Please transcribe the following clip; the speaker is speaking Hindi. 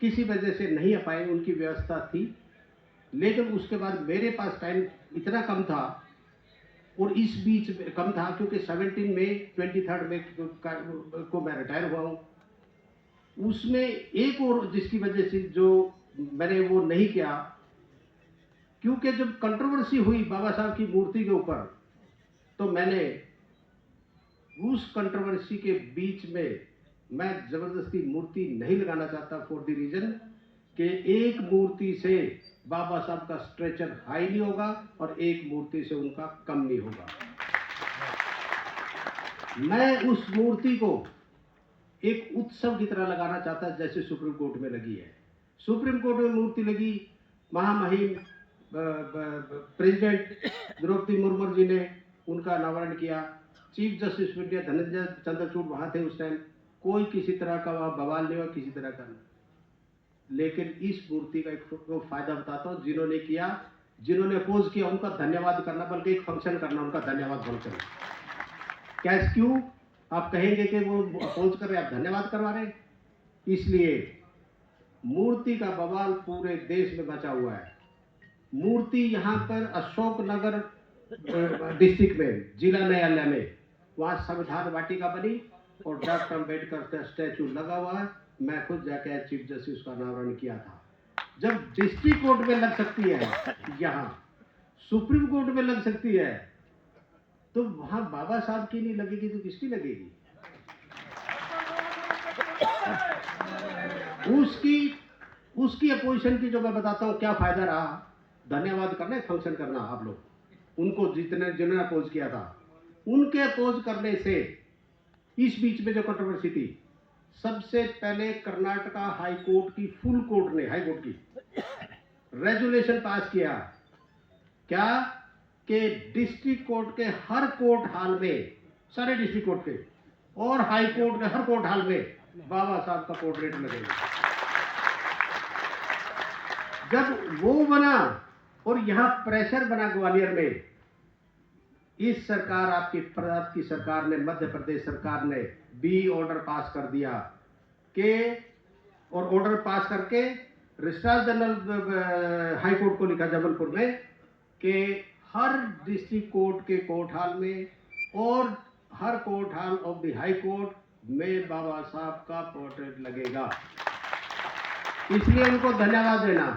किसी वजह से नहीं आ पाए, उनकी व्यवस्था थी, लेकिन उसके बाद मेरे पास टाइम इतना कम था, और इस बीच में कम था क्योंकि 17 मई 23 मई को मैं रिटायर हुआ हूँ। उसमें एक और जिसकी वजह से जो मैंने वो नहीं किया, क्योंकि जब कंट्रोवर्सी हुई बाबा साहब की मूर्ति के ऊपर, तो मैंने उस कंट्रोवर्सी के बीच में मैं जबरदस्ती मूर्ति नहीं लगाना चाहता, फॉर द रीजन कि एक मूर्ति से बाबा साहब का स्ट्रेचर हाई नहीं होगा और एक मूर्ति से उनका कम नहीं होगा। मैं उस मूर्ति को एक उत्सव की तरह लगाना चाहता, जैसे सुप्रीम कोर्ट में लगी है। सुप्रीम कोर्ट में मूर्ति लगी, महामहिम प्रेसिडेंट द्रौपदी मुर्मू जी ने उनका अनावरण किया, chief justice of India Dhananjay Chandrachud वहां थे उस टाइम, कोई किसी तरह का वहां बवाल नहीं हुआ, किसी तरह का नहीं। लेकिन इस मूर्ति का एक फायदा बताता हूँ, जिन्होंने किया, जिन्होंने अपोज किया, उनका धन्यवाद करना, बल्कि एक फंक्शन करना, उनका धन्यवाद बोलकर। कैसे, क्यों आप कहेंगे कि वो अपोज कर रहे, आप धन्यवाद करवा रहे? इसलिए मूर्ति का बवाल पूरे देश में बचा हुआ है। मूर्ति यहाँ पर अशोकनगर डिस्ट्रिक्ट में, जिला न्यायालय में, वहाँ संविधान वाटिका बनी और डॉक्टर अम्बेडकर का स्टैचू लगा हुआ है। मैं खुद जाके चीफ जस्टिस का अनावरण किया था। जब डिस्ट्रिक्ट कोर्ट में लग सकती है, यहाँ सुप्रीम कोर्ट में लग सकती है, तो वहां बाबा साहब की नहीं लगेगी तो किसकी लगेगी? उसकी अपोजिशन की जो मैं बताता हूँ क्या फायदा रहा। धन्यवाद करना, फंक्शन करना, आप लोग उनको जिन्होंने अपोज किया था, उनके अपोज करने से इस बीच में जो कंट्रोवर्सी थी, सबसे पहले कर्नाटका हाई कोर्ट की फुल कोर्ट ने, हाई कोर्ट की रेजुलेशन पास किया, क्या कि डिस्ट्रिक्ट कोर्ट के हर कोर्ट हाल में, सारे डिस्ट्रिक्ट कोर्ट के और हाई कोर्ट के हर कोर्ट हाल में बाबा साहब का पोर्ट्रेट लगेगा। जब वो बना और यहां प्रेशर बना ग्वालियर में, इस सरकार, आपकी सरकार ने, मध्य प्रदेश सरकार ने भी ऑर्डर पास कर दिया कि, और ऑर्डर पास करके रजिस्ट्रार जनरल हाई कोर्ट को लिखा जबलपुर में कि हर डिस्ट्रिक्ट कोर्ट के कोर्ट हाल में और हर court hall of the high court में बाबा साहब का पोर्ट्रेट लगेगा। इसलिए उनको धन्यवाद देना।